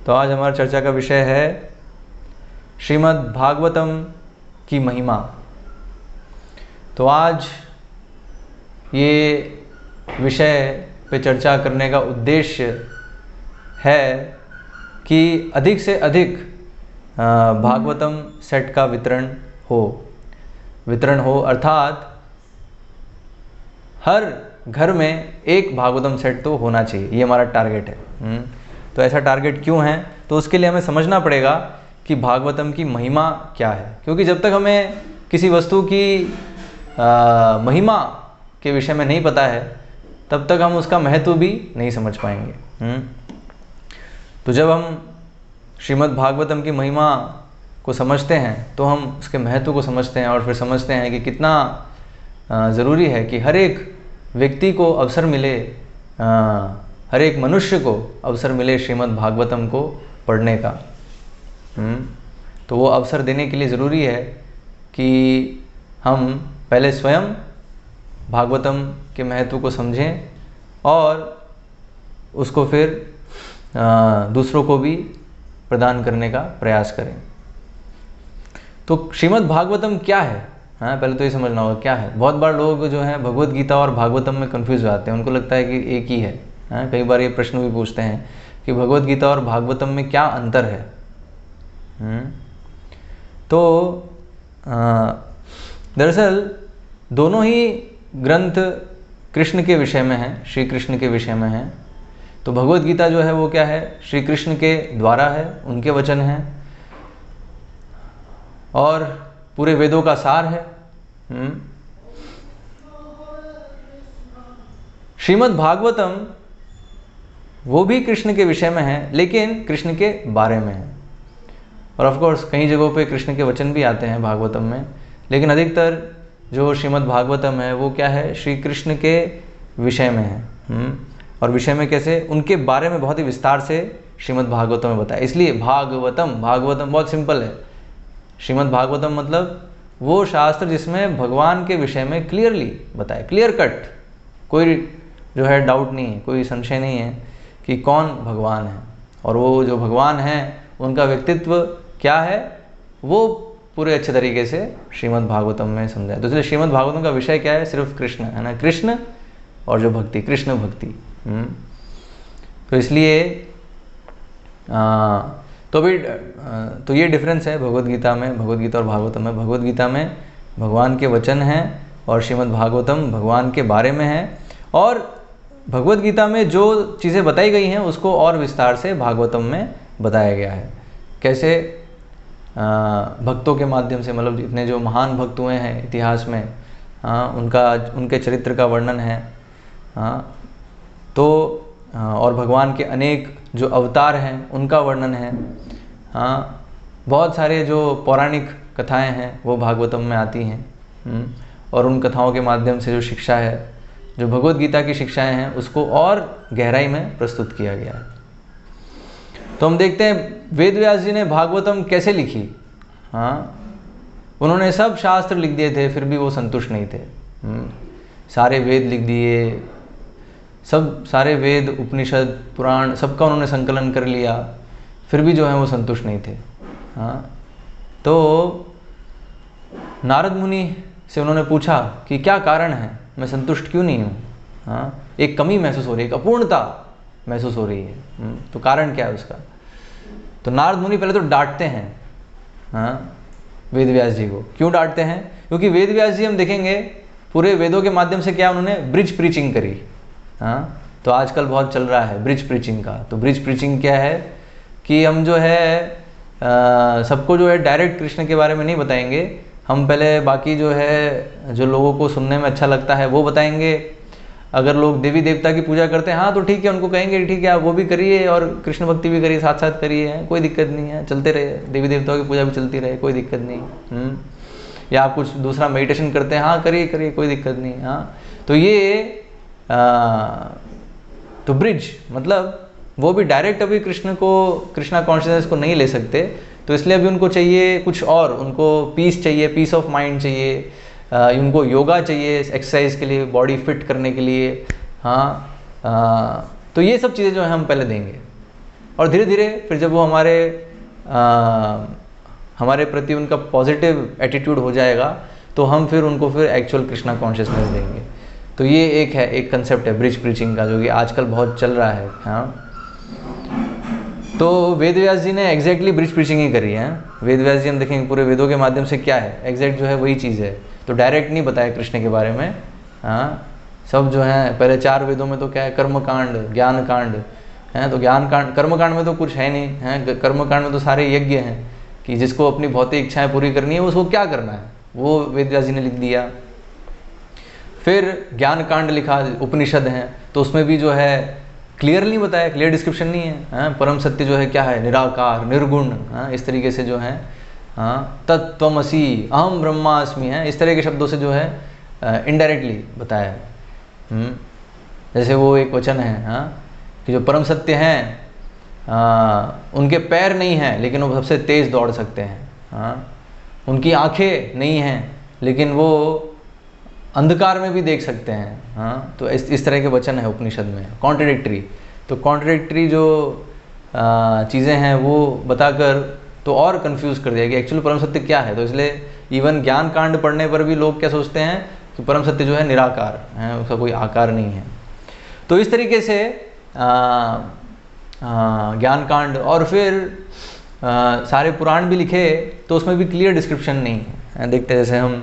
तो आज हमारी चर्चा का विषय है श्रीमद् भागवतम की महिमा। तो आज ये विषय पे चर्चा करने का उद्देश्य है कि अधिक से अधिक भागवतम सेट का वितरण हो अर्थात हर घर में एक भागवतम सेट तो होना चाहिए, ये हमारा टारगेट है। तो ऐसा टारगेट क्यों है, तो उसके लिए हमें समझना पड़ेगा कि भागवतम की महिमा क्या है, क्योंकि जब तक हमें किसी वस्तु की महिमा के विषय में नहीं पता है तब तक हम उसका महत्व भी नहीं समझ पाएंगे। तो जब हम श्रीमद् भागवतम की महिमा को समझते हैं तो हम उसके महत्व को समझते हैं और फिर समझते हैं कि कितना ज़रूरी है कि हर एक व्यक्ति को अवसर मिले, हर एक मनुष्य को अवसर मिले श्रीमद् भागवतम को पढ़ने का। तो वो अवसर देने के लिए ज़रूरी है कि हम पहले स्वयं भागवतम के महत्व को समझें और उसको फिर दूसरों को भी प्रदान करने का प्रयास करें। तो श्रीमद् भागवतम क्या है, पहले तो ये समझना होगा क्या है। बहुत बार लोग जो हैं भगवद गीता और भागवतम में कंफ्यूज हो जाते हैं, उनको लगता है कि एक ही है। कई बार ये प्रश्न भी पूछते हैं कि भगवद गीता और भागवतम में क्या अंतर है। तो दरअसल दोनों ही ग्रंथ कृष्ण के विषय में हैं, श्री कृष्ण के विषय में हैं। तो भगवद गीता जो है वो क्या है, श्री कृष्ण के द्वारा है, उनके वचन हैं और पूरे वेदों का सार है। श्रीमद् भागवतम वो भी कृष्ण के विषय में है लेकिन कृष्ण के बारे में है। और ऑफ कोर्स कई जगहों पे कृष्ण के वचन भी आते हैं भागवतम में, लेकिन अधिकतर जो श्रीमद् भागवतम है वो क्या है, श्री कृष्ण के विषय में है। और विषय में कैसे, उनके बारे में बहुत ही विस्तार से श्रीमद् भागवतम में बताया। इसलिए भागवतम बहुत सिंपल है। श्रीमद् भागवतम मतलब वो शास्त्र जिसमें भगवान के विषय में क्लियरली बताया, क्लियर कट, कोई जो है डाउट नहीं है, कोई संशय नहीं है कि कौन भगवान है और वो जो भगवान है उनका व्यक्तित्व क्या है, वो पूरे अच्छे तरीके से श्रीमद् भागवतम में समझाया। तो इसलिए श्रीमद् भागवतम का विषय क्या है, सिर्फ कृष्ण है ना, कृष्ण और जो भक्ति, कृष्ण भक्ति। तो इसलिए तो ये डिफरेंस है भगवद गीता में, भगवद गीता और भागवतम में। भगवद गीता में भगवान के वचन हैं और श्रीमद् भागवतम भगवान के बारे में है। और भगवद गीता में जो चीज़ें बताई गई हैं उसको और विस्तार से भागवतम में बताया गया है। कैसे, भक्तों के माध्यम से, मतलब इतने जो महान भक्त हुए हैं इतिहास में, उनके चरित्र का वर्णन है। तो और भगवान के अनेक जो अवतार हैं उनका वर्णन है। बहुत सारे जो पौराणिक कथाएं हैं वो भागवतम में आती हैं। और उन कथाओं के माध्यम से जो शिक्षा है, जो भगवद गीता की शिक्षाएं हैं, उसको और गहराई में प्रस्तुत किया गया है। तो हम देखते हैं वेद व्यास जी ने भागवतम कैसे लिखी। उन्होंने सब शास्त्र लिख दिए थे, फिर भी वो संतुष्ट नहीं थे। सारे वेद लिख दिए, सारे वेद, उपनिषद, पुराण, सबका उन्होंने संकलन कर लिया, फिर भी जो है वो संतुष्ट नहीं थे। तो नारद मुनि से उन्होंने पूछा कि क्या कारण है, मैं संतुष्ट क्यों नहीं हूँ। एक कमी महसूस हो रही है, एक अपूर्णता महसूस हो रही है। तो कारण क्या है उसका। तो नारद मुनि पहले तो डांटते हैं वेद व्यास जी को। क्यों डांटते हैं, क्योंकि वेद व्यास जी हम देखेंगे पूरे वेदों के माध्यम से क्या उन्होंने ब्रिज प्रीचिंग करी। तो आजकल बहुत चल रहा है ब्रिज प्रीचिंग का। तो ब्रिज प्रीचिंग क्या है कि हम जो है सबको जो है डायरेक्ट कृष्ण के बारे में नहीं बताएंगे, हम पहले बाकी जो है जो लोगों को सुनने में अच्छा लगता है वो बताएंगे। अगर लोग देवी देवता की पूजा करते हैं तो ठीक है, उनको कहेंगे ठीक है आप वो भी करिए और कृष्ण भक्ति भी करिए, साथ साथ करिए, कोई दिक्कत नहीं है, चलते रहे, देवी देवताओं की पूजा भी चलती रहे, कोई दिक्कत नहीं। या आप कुछ दूसरा मेडिटेशन करते हैं, करिए करिए, कोई दिक्कत नहीं। तो ये तो ब्रिज मतलब वो भी डायरेक्ट अभी कृष्णा कॉन्शियसनेस को नहीं ले सकते। तो इसलिए अभी उनको चाहिए कुछ और, उनको पीस चाहिए, पीस ऑफ माइंड चाहिए, उनको योगा चाहिए एक्सरसाइज के लिए, बॉडी फिट करने के लिए। तो ये सब चीज़ें जो है हम पहले देंगे। और धीरे धीरे फिर जब वो हमारे प्रति उनका पॉजिटिव एटीट्यूड हो जाएगा तो हम फिर उनको फिर एक्चुअल कृष्णा कॉन्शियसनेस देंगे। तो ये एक कंसेप्ट है ब्रिज प्रीचिंग का, जो कि आजकल बहुत चल रहा है। हाँ, तो वेद व्यास जी ने एग्जैक्टली ब्रिज प्रीचिंग ही करी है। वेद व्यास जी हम देखेंगे पूरे वेदों के माध्यम से क्या है, एग्जैक्ट जो है वही चीज़ है। तो डायरेक्ट नहीं बताया कृष्ण के बारे में। हाँ, सब जो है पहले 4 वेदों में तो क्या है, कर्मकांड, ज्ञान कांड है। तो ज्ञान कांड, कर्मकांड में तो कुछ है नहीं है। कर्मकांड में तो सारे यज्ञ हैं कि जिसको अपनी भौतिक इच्छाएं पूरी करनी है उसको क्या करना है, वो वेद व्यास जी ने लिख दिया। फिर ज्ञान कांड लिखा, उपनिषद हैं, तो उसमें भी जो है क्लियरली बताया, क्लियर डिस्क्रिप्शन नहीं है। परम सत्य जो है क्या है, निराकार, निर्गुण, इस तरीके से जो है। हाँ, तत्त्वमसि, अहम ब्रह्मास्मि है, इस तरह के शब्दों से जो है इनडायरेक्टली बताया है। जैसे वो एक वचन है, हाँ, कि जो परम सत्य हैं उनके पैर नहीं हैं लेकिन वो सबसे तेज दौड़ सकते हैं। हाँ, उनकी आंखें नहीं हैं लेकिन वो अंधकार में भी देख सकते हैं। हाँ, तो इस तरह के वचन है उपनिषद में, कॉन्ट्रडिक्टरी। तो कॉन्ट्रडिक्टरी जो चीज़ें हैं वो बताकर तो और कंफ्यूज कर दिया कि एक्चुअली परम सत्य क्या है। तो इसलिए इवन ज्ञान कांड पढ़ने पर भी लोग क्या सोचते हैं कि परम सत्य जो है निराकार है, उसका कोई आकार नहीं है। तो इस तरीके से ज्ञान कांड, और फिर सारे पुराण भी लिखे तो उसमें भी क्लियर डिस्क्रिप्शन नहीं है। देखते हैं जैसे हम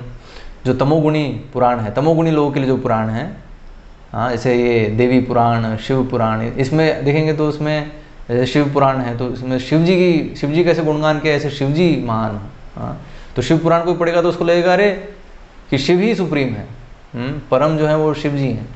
जो तमोगुणी पुराण है, तमोगुणी लोगों के लिए जो पुराण है, हाँ, जैसे ये देवी पुराण, शिव पुराण, इसमें देखेंगे तो उसमें जैसे शिव पुराण है तो इसमें शिव जी कैसे गुणगान के, ऐसे शिव जी महान। हाँ, तो शिव पुराण कोई पढ़ेगा तो उसको लगेगा अरे कि शिव ही सुप्रीम है, परम जो है वो शिव जी हैं।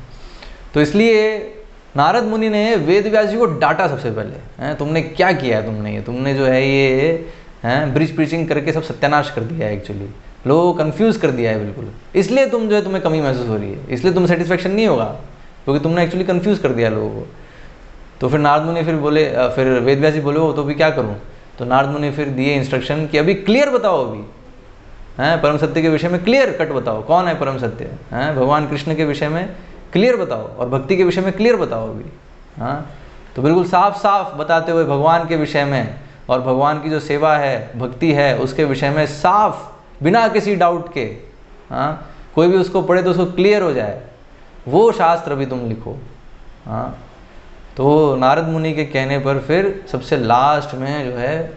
तो इसलिए नारद मुनि ने वेद व्यास जी को डांटा सबसे पहले, तुमने क्या किया है, तुमने जो है ये ब्रिज प्रीचिंग करके सब सत्यानाश कर दिया है, एक्चुअली लोगों को कंफ्यूज कर दिया है बिल्कुल। इसलिए तुम्हें कमी महसूस हो रही है, इसलिए तुम्हें सेटिस्फेक्शन नहीं होगा क्योंकि तुमने एक्चुअली कंफ्यूज कर दिया लोगों को। तो फिर नारद मुनि फिर बोले, फिर वेद व्यास जी बोले वो तो अभी क्या करूँ। तो नारद मुनि फिर दिए इंस्ट्रक्शन कि अभी क्लियर बताओ, अभी परम सत्य के विषय में क्लियर कट बताओ, कौन है परम सत्य, भगवान कृष्ण के विषय में क्लियर बताओ और भक्ति के विषय में क्लियर बताओ अभी। हाँ, तो बिल्कुल साफ साफ बताते हुए भगवान के विषय में और भगवान की जो सेवा है, भक्ति है, उसके विषय में साफ, बिना किसी डाउट के, हाँ, कोई भी उसको पढ़े तो उसको क्लियर हो जाए, वो शास्त्र भी तुम लिखो। हाँ, तो नारद मुनि के कहने पर फिर सबसे लास्ट में जो है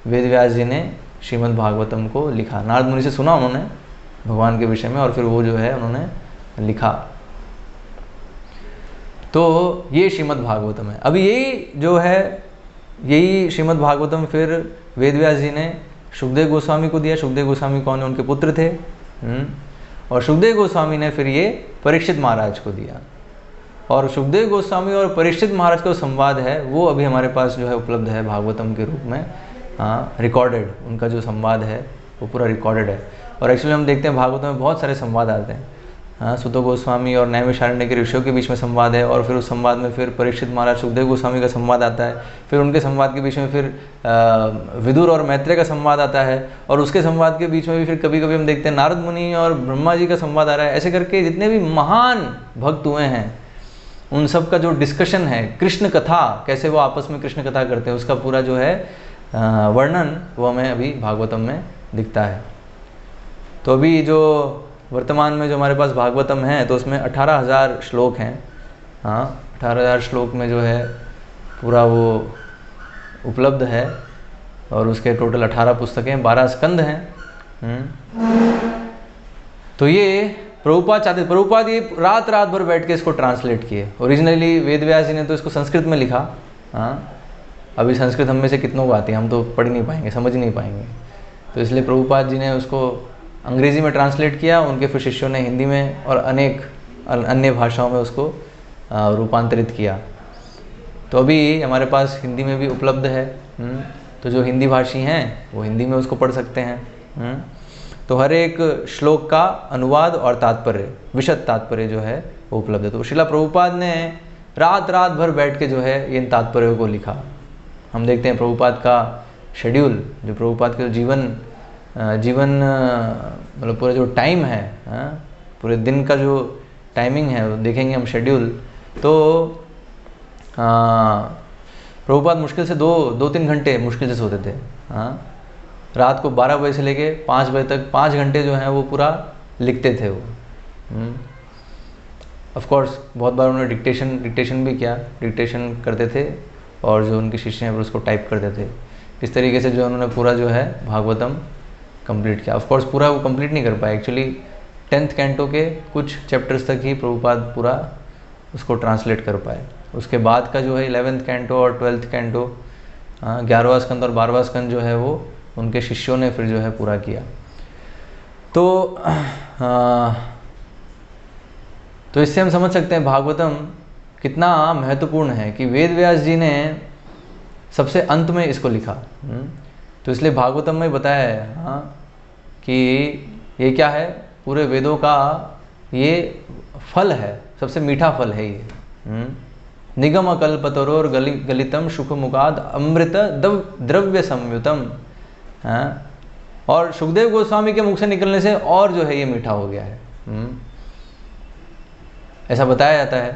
वेद व्यास जी ने श्रीमद् भागवतम को लिखा। नारद मुनि से सुना उन्होंने भगवान के विषय में और फिर वो जो है उन्होंने लिखा। तो ये श्रीमद् भागवतम है। अभी यही श्रीमद् भागवतम फिर वेद व्यास जी ने सुखदेव गोस्वामी को दिया। सुखदेव गोस्वामी कौन है, उनके पुत्र थे। और सुखदेव गोस्वामी ने फिर ये परीक्षित महाराज को दिया। और सुखदेव गोस्वामी और परीक्षित महाराज का संवाद है वो अभी हमारे पास जो है उपलब्ध है भागवतम के रूप में, रिकॉर्डेड। उनका जो संवाद है वो पूरा रिकॉर्डेड है। और एक्चुअली हम देखते हैं भागवतम में बहुत सारे संवाद आते हैं। सुतो गोस्वामी और नैमिषारण्य के ऋषियों के बीच में संवाद है, और फिर उस संवाद में फिर परीक्षित महाराज सुखदेव गोस्वामी का संवाद आता है। फिर उनके संवाद के बीच में फिर विदुर और मैत्रेय का संवाद आता है, और उसके संवाद के बीच में भी फिर कभी कभी हम देखते हैं नारद मुनि और ब्रह्मा जी का संवाद आ रहा है। ऐसे करके जितने भी महान भक्त हुए हैं उन सब का जो डिस्कशन है, कृष्ण कथा, कैसे वो आपस में कृष्ण कथा करते हैं, उसका पूरा जो है वर्णन वो हमें अभी भागवतम में दिखता है। तो अभी जो वर्तमान में जो हमारे पास भागवतम है तो उसमें 18,000 श्लोक हैं। 18,000 श्लोक में जो है पूरा वो उपलब्ध है, और उसके टोटल 18 पुस्तकें, 12 स्कंद हैं। तो ये प्रभुपाद ये रात भर बैठ के इसको ट्रांसलेट किए। ओरिजिनली वेद व्यास जी ने तो इसको संस्कृत में लिखा। अभी संस्कृत हम में से कितनों को आती है, हम तो पढ़ नहीं पाएंगे, समझ नहीं पाएंगे। तो इसलिए प्रभुपाद जी ने उसको अंग्रेज़ी में ट्रांसलेट किया, उनके फिर शिष्यों ने हिंदी में और अनेक अन्य भाषाओं में उसको रूपांतरित किया। तो अभी हमारे पास हिंदी में भी उपलब्ध है। तो जो हिंदी भाषी हैं वो हिंदी में उसको पढ़ सकते हैं। तो हर एक श्लोक का अनुवाद और तात्पर्य, विशद तात्पर्य जो है वो उपलब्ध है। तो शिला प्रभुपाद ने रात भर बैठ के जो है इन तात्पर्यों को लिखा। हम देखते हैं प्रभुपाद का शेड्यूल, जो प्रभुपाद के जीवन मतलब पूरा जो टाइम है, पूरे दिन का जो टाइमिंग है वो देखेंगे हम शेड्यूल। तो प्रभुपाद मुश्किल से 2-3 घंटे मुश्किल से सोते थे। हाँ, रात को 12 बजे से लेके 5 बजे तक 5 घंटे जो हैं वो पूरा लिखते थे वो। ऑफ कोर्स बहुत बार उन्होंने डिक्टेशन भी किया, डिक्टेशन करते थे और जो उनके शिष्य हैं वो उसको टाइप करते थे। इस तरीके से जो उन्होंने पूरा जो है भागवतम कंप्लीट किया। ऑफ कोर्स पूरा वो कंप्लीट नहीं कर पाए, एक्चुअली 10th कैंटो के कुछ चैप्टर्स तक ही प्रभुपाद पूरा उसको ट्रांसलेट कर पाए। उसके बाद का जो है 11th कैंटो और 12th कैंटो, 11वां स्कंद और 12वां स्कंद जो है वो उनके शिष्यों ने फिर जो है पूरा किया। तो इससे हम समझ सकते हैं भागवतम कितना महत्वपूर्ण है कि वेद व्यास जी ने सबसे अंत में इसको लिखा। तो इसलिए भागवतम में बताया है हाँ कि ये क्या है, पूरे वेदों का ये फल है, सबसे मीठा फल है ये। निगम कल्पतरोर गलितम सुख मुखाद अमृत द्रव्य संयुतम। और सुखदेव गोस्वामी के मुख से निकलने से और जो है ये मीठा हो गया है। ऐसा बताया जाता है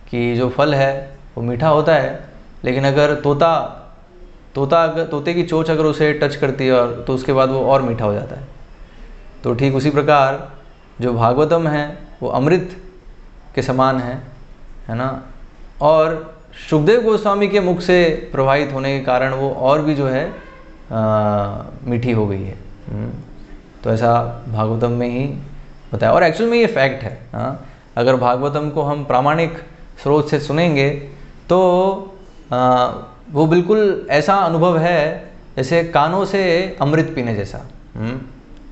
कि जो फल है वो मीठा होता है, लेकिन अगर तोते की चोंच अगर उसे टच करती है और तो उसके बाद वो और मीठा हो जाता है। तो ठीक उसी प्रकार जो भागवतम है वो अमृत के समान है ना। और सुखदेव गोस्वामी के मुख से प्रभावित होने के कारण वो और भी जो है मीठी हो गई है। तो ऐसा भागवतम में ही बताया और एक्चुअल में ये फैक्ट है। हाँ, अगर भागवतम को हम प्रामाणिक स्रोत से सुनेंगे तो वो बिल्कुल ऐसा अनुभव है जैसे कानों से अमृत पीने जैसा।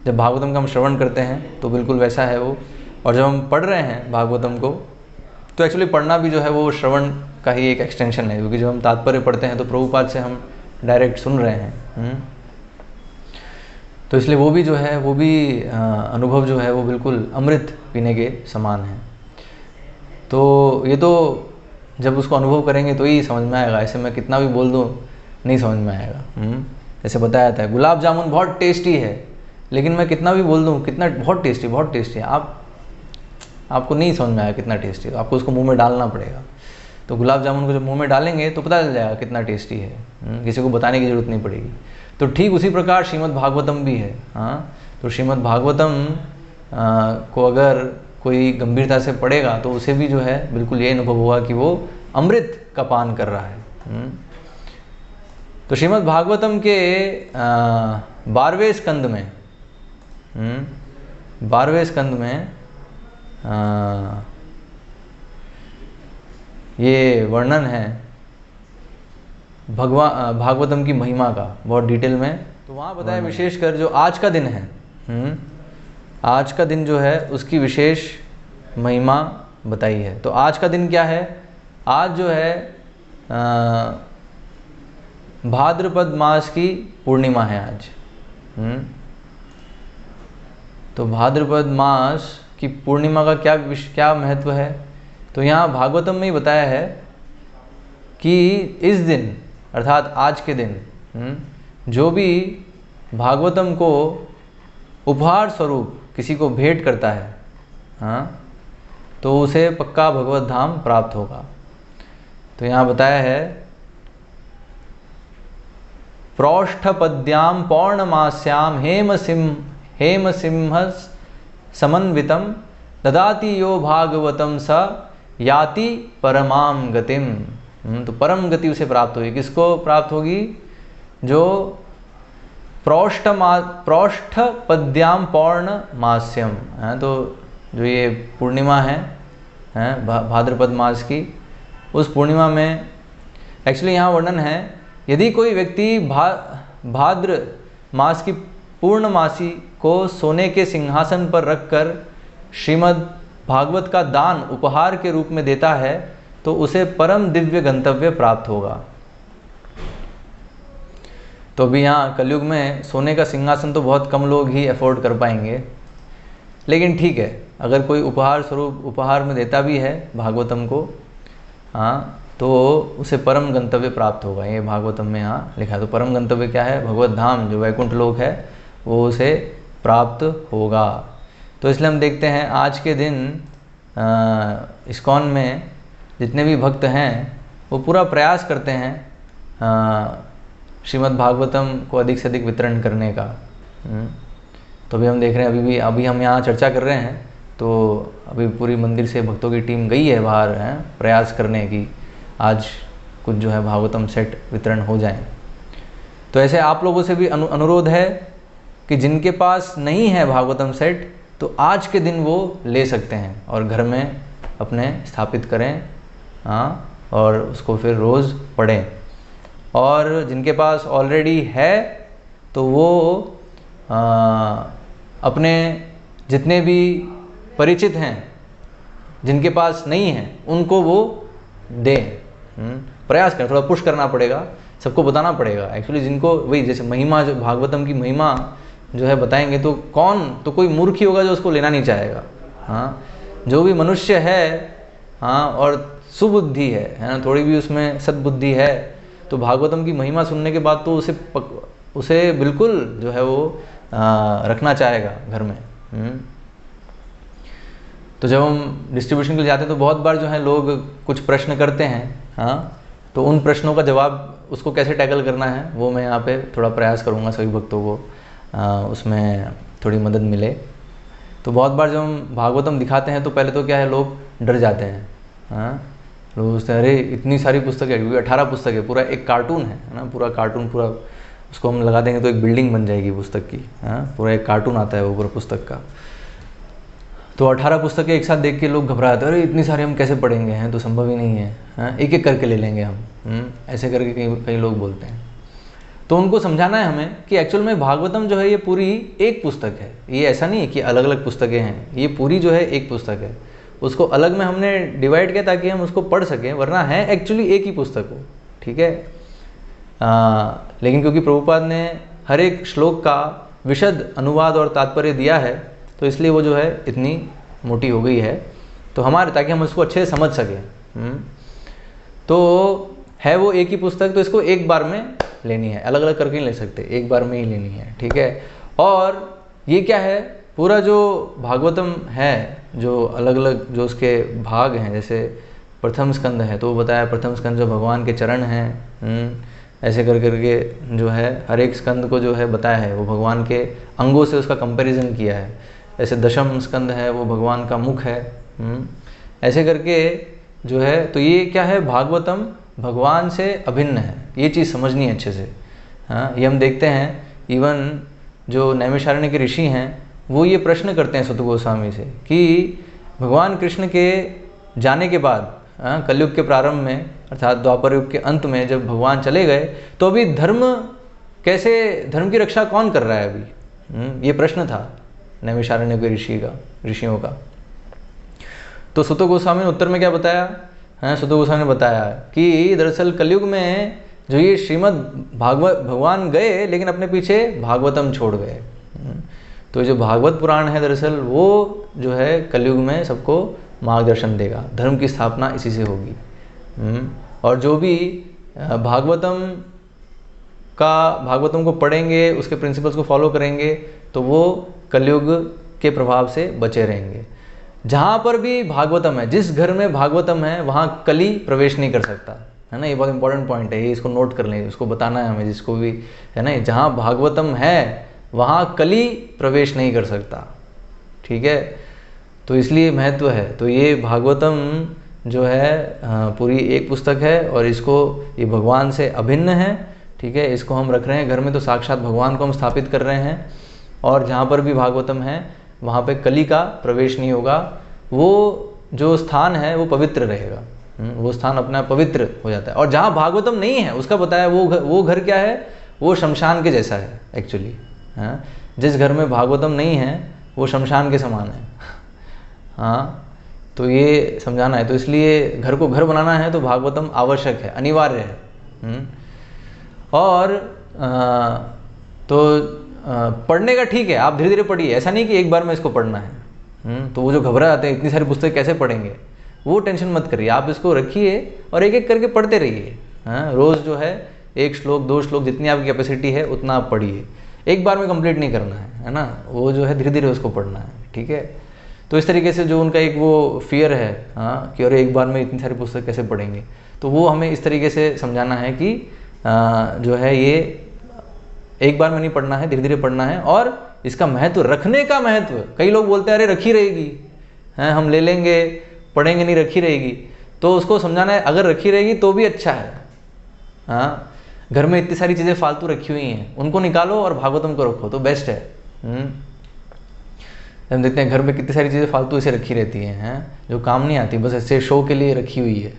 जब भागवतम का हम श्रवण करते हैं तो बिल्कुल वैसा है वो। और जब हम पढ़ रहे हैं भागवतम को तो एक्चुअली पढ़ना भी जो है वो श्रवण का ही एक एक्सटेंशन है, क्योंकि जब हम तात्पर्य पढ़ते हैं तो प्रभुपाद से हम डायरेक्ट सुन रहे हैं। तो इसलिए वो भी जो है वो भी अनुभव जो है वो बिल्कुल अमृत पीने के समान है। तो ये तो जब उसको अनुभव करेंगे तो ही समझ में आएगा, ऐसे मैं कितना भी बोल दूँ नहीं समझ में आएगा। जैसे बताया जाता है गुलाब जामुन बहुत टेस्टी है, लेकिन मैं कितना भी बोल दूँ कितना बहुत टेस्टी है, आपको नहीं समझ में आएगा कितना टेस्टी है, आपको उसको मुंह में डालना पड़ेगा। तो गुलाब जामुन को जब मुंह में डालेंगे तो पता चल जाएगा कितना टेस्टी है, किसी को बताने की ज़रूरत नहीं पड़ेगी। तो ठीक उसी प्रकार श्रीमद् भागवतम भी है। हाँ, तो श्रीमद् भागवतम को अगर कोई गंभीरता से पढ़ेगा तो उसे भी जो है बिल्कुल ये अनुभव होगा कि वो अमृत का पान कर रहा है। तो श्रीमद् भागवतम के 12वें स्कंद में 12वें स्कंद में ये वर्णन है भागवतम की महिमा का बहुत डिटेल में। तो वहाँ बताया विशेषकर जो आज का दिन है, आज का दिन जो है उसकी विशेष महिमा बताई है। तो आज का दिन क्या है, आज जो है भाद्रपद मास की पूर्णिमा है आज। तो भाद्रपद मास की पूर्णिमा का क्या महत्व है, तो यहाँ भागवतम में ही बताया है कि इस दिन अर्थात आज के दिन जो भी भागवतम को उपहार स्वरूप किसी को भेंट करता है, हाँ, तो उसे पक्का भगवत धाम प्राप्त होगा। तो यहाँ बताया है प्रोष्ठपद्याम पौर्णमास्याम हेम सिंह समन्वितम ददाति यो भागवतम स याति परमाम गतिम। तो परम गति उसे प्राप्त होगी। किसको प्राप्त होगी, जो प्रोष्ठपद्याम पौर्णमास्यम है। तो जो ये पूर्णिमा है भाद्रपद मास की, उस पूर्णिमा में एक्चुअली यहाँ वर्णन है यदि कोई व्यक्ति भाद्र मास की पूर्णमासी को सोने के सिंहासन पर रखकर श्रीमद् भागवत का दान उपहार के रूप में देता है तो उसे परम दिव्य गंतव्य प्राप्त होगा। तो अभी यहाँ कलयुग में सोने का सिंहासन तो बहुत कम लोग ही अफोर्ड कर पाएंगे, लेकिन ठीक है अगर कोई उपहार स्वरूप उपहार में देता भी है भागवतम को, हाँ, तो उसे परम गंतव्य प्राप्त होगा। ये भागवतम में यहाँ लिखा है। तो परम गंतव्य क्या है, भगवत धाम जो वैकुंठ लोक है वो उसे प्राप्त होगा। तो इसलिए हम देखते हैं आज के दिन इस्कॉन में जितने भी भक्त हैं वो पूरा प्रयास करते हैं श्रीमद् भागवतम को अधिक से अधिक वितरण करने का। तो अभी हम देख रहे हैं, अभी हम यहाँ चर्चा कर रहे हैं, तो अभी पूरी मंदिर से भक्तों की टीम गई है बाहर, प्रयास करने की आज कुछ जो है भागवतम सेट वितरण हो जाए। तो ऐसे आप लोगों से भी अनुरोध है कि जिनके पास नहीं है भागवतम सेट, तो आज के दिन वो ले सकते हैं और घर में अपने स्थापित करें, और उसको फिर रोज़ पढ़ें। और जिनके पास ऑलरेडी है तो वो अपने जितने भी परिचित हैं, जिनके पास नहीं है, उनको वो दें। प्रयास करें, थोड़ा पुश करना पड़ेगा, सबको बताना पड़ेगा एक्चुअली। जिनको वही जैसे महिमा, जो भागवतम की महिमा जो है बताएंगे, तो तो कोई मूर्ख ही होगा जो उसको लेना नहीं चाहेगा। जो भी मनुष्य है, और सुबुद्धि है ना, थोड़ी भी उसमें सद्बुद्धि है, तो भागवतम की महिमा सुनने के बाद तो उसे बिल्कुल जो है वो रखना चाहेगा घर में। तो जब हम डिस्ट्रीब्यूशन के लिए जाते हैं तो बहुत बार जो है लोग कुछ प्रश्न करते हैं, तो उन प्रश्नों का जवाब उसको कैसे टैकल करना है वो मैं यहाँ पे थोड़ा प्रयास करूँगा सभी भक्तों को उसमें थोड़ी मदद मिले। तो बहुत बार जब हम भागवतम दिखाते हैं तो पहले तो क्या है, लोग डर जाते हैं। लोग सोचते हैं अरे इतनी सारी पुस्तकें, क्योंकि 18 पुस्तक है, पूरा एक कार्टून है ना, पूरा कार्टून, पूरा उसको हम लगा देंगे तो एक बिल्डिंग बन जाएगी पुस्तक की। पूरा एक कार्टून आता है वो पूरा पुस्तक का। तो 18 पुस्तकें एक साथ देख के लोग घबरा जाते हैं, अरे इतनी सारी हम कैसे पढ़ेंगे, हैं तो संभव ही नहीं है, एक एक करके ले लेंगे हम, ऐसे करके कई लोग बोलते हैं। तो उनको समझाना है हमें कि एक्चुअल में भागवतम जो है ये पूरी एक पुस्तक है, ये ऐसा नहीं है कि अलग अलग पुस्तकें हैं, ये पूरी जो है एक पुस्तक है। उसको अलग में हमने डिवाइड किया ताकि हम उसको पढ़ सकें, वरना है एक्चुअली एक ही पुस्तक हो, ठीक है। लेकिन क्योंकि प्रभुपाद ने हर एक श्लोक का विशद अनुवाद और तात्पर्य दिया है, तो इसलिए वो जो है इतनी मोटी हो गई है, तो ताकि हम इसको अच्छे से समझ सकें। तो है वो एक ही पुस्तक, तो इसको एक बार में लेनी है, अलग अलग करके नहीं ले सकते, एक बार में ही लेनी है, ठीक है। और ये क्या है, पूरा जो भागवतम है, जो अलग अलग जो उसके भाग हैं, जैसे प्रथम स्कंद है तो वो बताया प्रथम स्कंद जो भगवान के चरण हैं, ऐसे कर करके जो है हर एक स्कंद को जो है बताया है, वो भगवान के अंगों से उसका कंपैरिजन किया है। ऐसे दशम स्कंद है वो भगवान का मुख है, ऐसे करके जो है। तो ये क्या है, भागवतम भगवान से अभिन्न है, ये चीज़ समझनी है अच्छे से। ये हम देखते हैं इवन जो नैमिषारण्य के ऋषि हैं वो ये प्रश्न करते हैं सुत गोस्वामी से कि भगवान कृष्ण के जाने के बाद, कलयुग के प्रारंभ में अर्थात द्वापर युग के अंत में जब भगवान चले गए, तो अभी धर्म की रक्षा कौन कर रहा है अभी, ये प्रश्न था नैमिषारण्य के ऋषियों का। तो सुत गोस्वामी ने उत्तर में क्या बताया, सुत गोस्वामी ने बताया कि दरअसल कलयुग में जो ये श्रीमद् भगवान गए लेकिन अपने पीछे भागवतम छोड़ गए। तो जो भागवत पुराण है दरअसल वो जो है कलयुग में सबको मार्गदर्शन देगा, धर्म की स्थापना इसी से होगी। और जो भी भागवतम को पढ़ेंगे, उसके प्रिंसिपल्स को फॉलो करेंगे, तो वो कलयुग के प्रभाव से बचे रहेंगे। जहाँ पर भी भागवतम है, जिस घर में भागवतम है वहाँ कली प्रवेश नहीं कर सकता, है ना। ये बहुत इंपॉर्टेंट पॉइंट है, ये इसको नोट कर लें, इसको बताना है हमें जिसको भी, है ना। जहाँ भागवतम है वहाँ कली प्रवेश नहीं कर सकता, ठीक है। तो इसलिए महत्व है। तो ये भागवतम जो है पूरी एक पुस्तक है और ये भगवान से अभिन्न है, ठीक है। इसको हम रख रहे हैं घर में तो साक्षात भगवान को हम स्थापित कर रहे हैं। और जहाँ पर भी भागवतम है वहाँ पे कली का प्रवेश नहीं होगा, वो जो स्थान है वो पवित्र रहेगा, वो स्थान अपना पवित्र हो जाता है। और जहाँ भागवतम नहीं है उसका बताया वो घर क्या है, वो शमशान के जैसा है एक्चुअली। जिस घर में भागवतम नहीं है वो शमशान के समान है। तो ये समझाना है। तो इसलिए घर को घर बनाना है तो भागवतम आवश्यक है, अनिवार्य है। और पढ़ने का ठीक है, आप धीरे धीरे पढ़िए, ऐसा नहीं कि एक बार में इसको पढ़ना है। तो वो जो घबरा जाते हैं इतनी सारी पुस्तक कैसे पढ़ेंगे, वो टेंशन मत करिए, आप इसको रखिए और एक एक करके पढ़ते रहिए। रोज़ जो है 1 श्लोक 2 श्लोक जितनी आपकी कैपेसिटी है उतना आप पढ़िए, एक बार में कंप्लीट नहीं करना है ना। वो जो है धीरे धीरे उसको पढ़ना है, ठीक है। तो इस तरीके से जो उनका एक वो फियर है कि अरे एक बार में इतनी सारी पुस्तक कैसे पढ़ेंगे, तो वो हमें इस तरीके से समझाना है कि जो है ये एक बार में नहीं पढ़ना है, धीरे धीरे पढ़ना है। और इसका महत्व, रखने का महत्व, कई लोग बोलते हैं अरे रखी रहेगी, हैं हम ले लेंगे, पढ़ेंगे नहीं, रखी रहेगी। तो उसको समझाना है अगर रखी रहेगी तो भी अच्छा है। हाँ, घर में इतनी सारी चीज़ें फालतू रखी हुई हैं, उनको निकालो और भागवतम को रखो तो बेस्ट है। हम देखते हैं घर में कितनी सारी चीज़ें फालतू ऐसे रखी रहती हैं, जो काम नहीं आती, बस ऐसे शो के लिए रखी हुई है।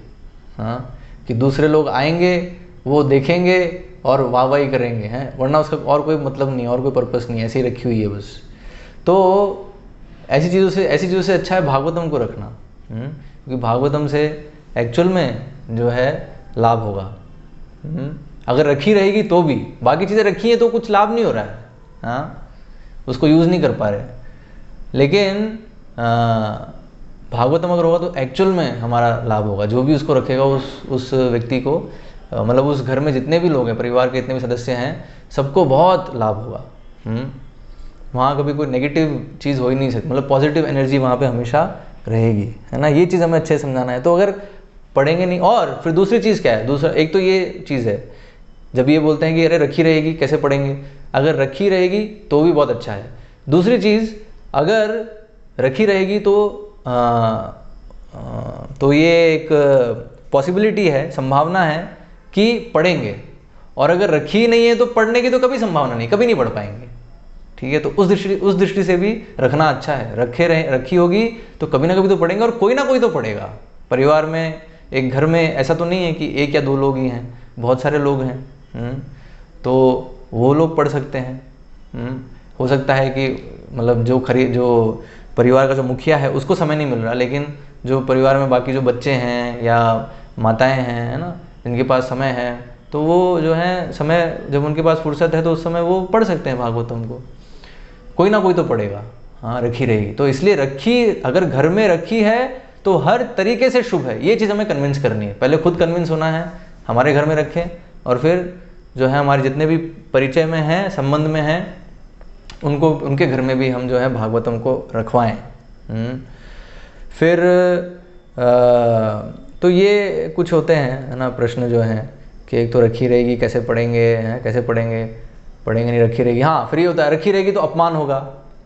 हाँ, कि दूसरे लोग आएंगे, वो देखेंगे और वाहवाही करेंगे, हैं, वरना उसका और कोई मतलब नहीं, और कोई पर्पस नहीं, ऐसे ही रखी हुई है बस। तो ऐसी चीज़ों से अच्छा है भागवतम को रखना, क्योंकि भागवतम से एक्चुअल में जो है लाभ होगा। अगर रखी रहेगी तो भी, बाकी चीज़ें रखी हैं तो कुछ लाभ नहीं हो रहा है, हाँ, उसको यूज़ नहीं कर पा रहे। लेकिन भागवतम अगर होगा तो एक्चुअल में हमारा लाभ होगा। जो भी उसको रखेगा उस व्यक्ति को, मतलब उस घर में जितने भी लोग हैं, परिवार के जितने भी सदस्य हैं, सबको बहुत लाभ होगा। वहाँ कभी कोई नेगेटिव चीज़ हो ही नहीं सकती, मतलब पॉजिटिव एनर्जी वहाँ पे हमेशा रहेगी, है ना। ये चीज़ हमें अच्छे से समझाना है। तो अगर पढ़ेंगे नहीं, और फिर दूसरी चीज़ क्या है, दूसरा एक तो ये चीज़ है, जब ये बोलते हैं कि अरे रखी रहेगी कैसे पढ़ेंगे, अगर रखी रहेगी तो भी बहुत अच्छा है। दूसरी चीज़, अगर रखी रहेगी तो ये एक पॉसिबिलिटी है, संभावना है कि पढ़ेंगे, और अगर रखी नहीं है तो पढ़ने की तो कभी संभावना नहीं, कभी नहीं पढ़ पाएंगे। ठीक है, तो उस दृष्टि से भी रखना अच्छा है। रखी होगी तो कभी ना कभी तो पढ़ेंगे, और कोई ना कोई तो पढ़ेगा। परिवार में, एक घर में ऐसा तो नहीं है कि एक या दो लोग ही हैं, बहुत सारे लोग हैं। तो वो लोग पढ़ सकते हैं। हो सकता है कि मतलब जो परिवार का जो मुखिया है उसको समय नहीं मिल रहा, लेकिन जो परिवार में बाकी जो बच्चे हैं या माताएं हैं, है ना, जिनके पास समय है, तो वो जो है समय, जब उनके पास फुर्सत है तो उस समय वो पढ़ सकते हैं भागवतम को। कोई ना कोई तो पढ़ेगा, हाँ, रखी रहेगी तो। इसलिए अगर घर में रखी है तो हर तरीके से शुभ है। ये चीज़ हमें कन्विंस करनी है, पहले खुद कन्विंस होना है, हमारे घर में रखें, और फिर जो है हमारे जितने भी परिचय में हैं, संबंध में हैं, उनके घर में भी हम जो है भागवतम को रखवाएं। फिर तो ये कुछ होते हैं, है ना, प्रश्न जो हैं कि एक तो रखी रहेगी कैसे पढ़ेंगे, हैं, कैसे पढ़ेंगे नहीं, रखी रहेगी, हाँ, फ्री होता है, रखी रहेगी तो अपमान होगा,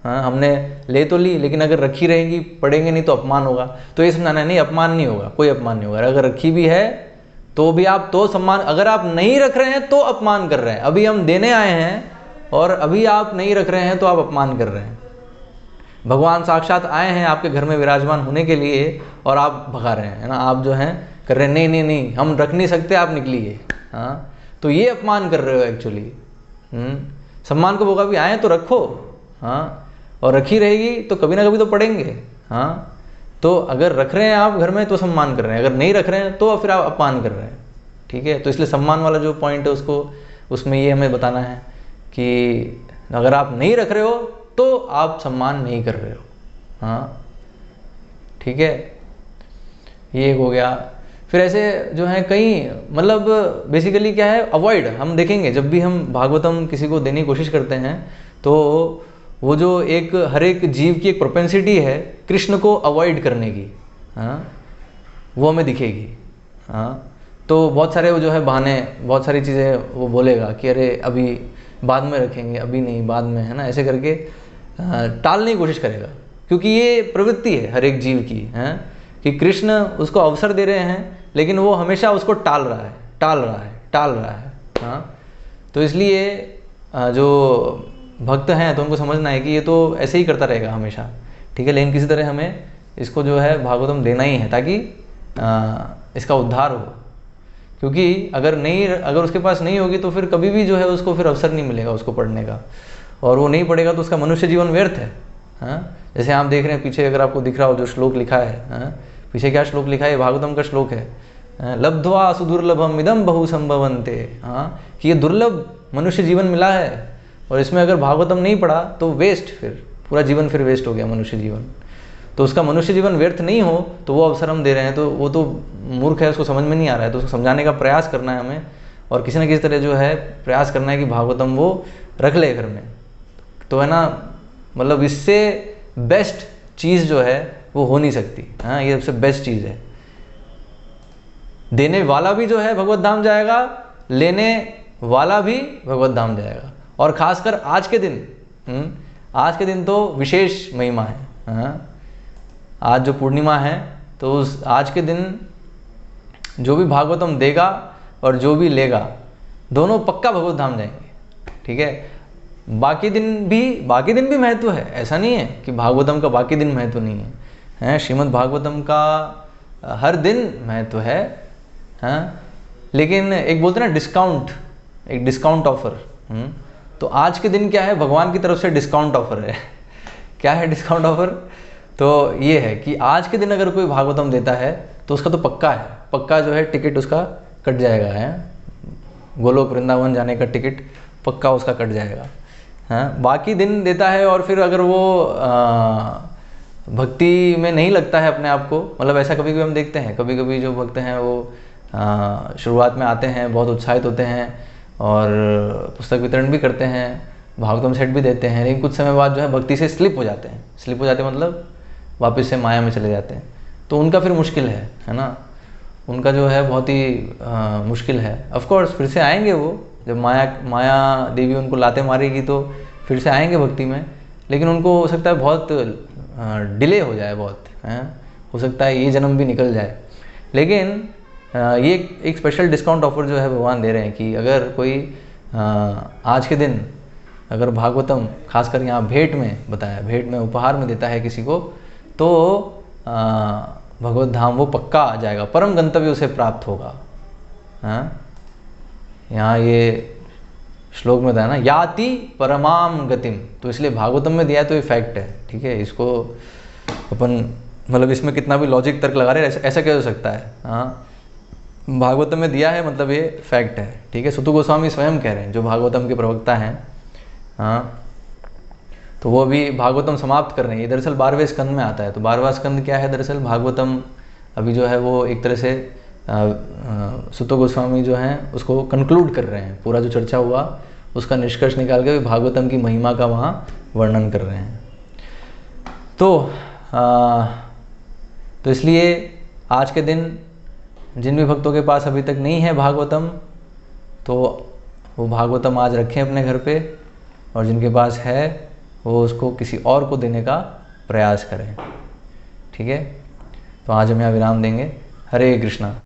हाँ, हमने ले तो ली, लेकिन अगर रखी रहेगी पढ़ेंगे नहीं तो अपमान होगा। तो ये समझाना है, नहीं, अपमान नहीं होगा, कोई अपमान नहीं होगा। अगर रखी भी है तो भी आप तो सम्मान, अगर आप नहीं रख रहे हैं तो अपमान कर रहे हैं। अभी हम देने आए हैं और अभी आप नहीं रख रहे हैं तो आप अपमान कर रहे हैं। भगवान साक्षात आए हैं आपके घर में विराजमान होने के लिए, और आप भगा रहे हैं, है ना, आप जो हैं कर रहे हैं, नहीं नहीं नहीं, हम रख नहीं सकते, आप निकलिए। हाँ, तो ये अपमान कर रहे हो एक्चुअली। सम्मान को होगा, भी आए तो रखो, हाँ, और रखी रहेगी तो कभी ना कभी तो पढ़ेंगे। हाँ, तो अगर रख रहे हैं आप घर में तो सम्मान कर रहे हैं, अगर नहीं रख रहे हैं तो फिर आप अपमान कर रहे हैं। ठीक है, तो इसलिए सम्मान वाला जो पॉइंट है उसमें ये हमें बताना है कि अगर आप नहीं रख रहे हो तो आप सम्मान नहीं कर रहे हो। हाँ, ठीक है, ये एक हो गया। फिर ऐसे जो है कई, मतलब बेसिकली क्या है, अवॉइड, हम देखेंगे जब भी हम भागवतम किसी को देने की कोशिश करते हैं तो वो जो हर एक जीव की एक प्रोपेंसिटी है कृष्ण को अवॉइड करने की, हाँ, वो हमें दिखेगी। हाँ, तो बहुत सारे वो जो है बहाने, बहुत सारी चीज़ें वो बोलेगा कि अरे अभी बाद में रखेंगे, अभी नहीं, बाद में, है ना, ऐसे करके टालने की कोशिश करेगा, क्योंकि ये प्रवृत्ति है हर एक जीव की, है कि कृष्ण उसको अवसर दे रहे हैं लेकिन वो हमेशा उसको टाल रहा है। हाँ, तो इसलिए जो भक्त हैं तो उनको समझना है कि ये तो ऐसे ही करता रहेगा हमेशा। ठीक है, लेकिन किसी तरह हमें इसको जो है भागवतम देना ही है ताकि इसका उद्धार हो, क्योंकि अगर उसके पास नहीं होगी तो फिर कभी भी जो है उसको फिर अवसर नहीं मिलेगा उसको पढ़ने का, और वो नहीं पढ़ेगा तो उसका मनुष्य जीवन व्यर्थ है। हाँ, जैसे आप देख रहे हैं पीछे, अगर आपको दिख रहा हो जो श्लोक लिखा है, हाँ, पीछे क्या श्लोक लिखा है, भागवतम का श्लोक है, लब्ध्वा सुदुर्लभम इदम बहु संभवन्ते। हाँ, कि ये दुर्लभ मनुष्य जीवन मिला है, और इसमें अगर भागवतम नहीं पढ़ा तो वेस्ट, फिर पूरा जीवन फिर वेस्ट हो गया मनुष्य जीवन। तो उसका मनुष्य जीवन व्यर्थ नहीं हो तो वो अवसर हम दे रहे हैं, तो वो तो मूर्ख है, उसको समझ में नहीं आ रहा है, तो उसको समझाने का प्रयास करना है हमें, और किसी न किसी तरह जो है प्रयास करना है कि भागवतम वो रख ले घर में। तो है ना, मतलब इससे बेस्ट चीज़ जो है वो हो नहीं सकती। हाँ, ये सबसे बेस्ट चीज़ है। देने वाला भी जो है भगवत धाम जाएगा, लेने वाला भी भगवत धाम जाएगा। और खासकर आज के दिन, आज के दिन तो विशेष महिमा है। हाँ, आज जो पूर्णिमा है तो उस आज के दिन जो भी भागवतम देगा और जो भी लेगा, दोनों पक्का भगवत धाम जाएंगे। ठीक है, बाकी दिन भी महत्व है, ऐसा नहीं है कि भागवतम का बाकी दिन महत्व नहीं है। श्रीमद् भागवतम का हर दिन महत्व है। हाँ, लेकिन एक बोलते हैं ना डिस्काउंट, एक डिस्काउंट ऑफर। तो आज के दिन क्या है, भगवान की तरफ से डिस्काउंट ऑफर है। क्या है डिस्काउंट ऑफर? तो ये है कि आज के दिन अगर कोई भागवतम देता है तो उसका तो पक्का है, पक्का जो है टिकट उसका कट जाएगा। है गोलोक वृंदावन जाने का टिकट पक्का उसका कट जाएगा। हाँ, बाकी दिन देता है और फिर अगर वो भक्ति में नहीं लगता है अपने आप को, मतलब ऐसा कभी कभी हम देखते हैं, कभी कभी जो भक्त हैं वो शुरुआत में आते हैं, बहुत उत्साहित होते हैं और पुस्तक वितरण भी करते हैं, भागवतम सेट भी देते हैं, लेकिन कुछ समय बाद जो है भक्ति से स्लिप हो जाते हैं, मतलब वापस से माया में चले जाते हैं। तो उनका फिर मुश्किल है ना, उनका जो है बहुत ही मुश्किल है। ऑफ कोर्स फिर से आएंगे वो, जब माया देवी उनको लाते मारेगी तो फिर से आएंगे भक्ति में, लेकिन उनको हो सकता है बहुत डिले हो जाए, बहुत हो सकता है ये जन्म भी निकल जाए। लेकिन ये एक स्पेशल डिस्काउंट ऑफर जो है भगवान दे रहे हैं कि अगर कोई आज के दिन अगर भागवतम खासकर यहाँ भेंट में बताया, भेंट में उपहार में देता है किसी को, तो भगवत धाम वो पक्का आ जाएगा, परम गंतव्य उसे प्राप्त होगा। यहाँ ये श्लोक में बताया ना, याति परमाम गतिम, तो इसलिए भागवतम में दिया तो ये फैक्ट है। ठीक है, इसको अपन मतलब इसमें कितना भी लॉजिक तर्क लगा रहे हैं, ऐसा क्या हो सकता है। हाँ, भागवतम में दिया है मतलब ये फैक्ट है। ठीक है, सुतु गोस्वामी स्वयं कह रहे हैं, जो भागवतम के प्रवक्ता हैं। हाँ, तो वो भी भागवतम समाप्त कर रहे हैं। ये दरअसल 12वें स्कंद में आता है। तो 12वां स्कंद क्या है, दरअसल भागवतम अभी जो है वो एक तरह से सुतो गोस्वामी जो हैं उसको कंक्लूड कर रहे हैं। पूरा जो चर्चा हुआ उसका निष्कर्ष निकाल के भागवतम की महिमा का वहाँ वर्णन कर रहे हैं। तो इसलिए आज के दिन जिन भी भक्तों के पास अभी तक नहीं है भागवतम, तो वो भागवतम आज रखें अपने घर पे, और जिनके पास है वो उसको किसी और को देने का प्रयास करें। ठीक है, तो आज हम यहाँ विराम देंगे। हरे कृष्णा।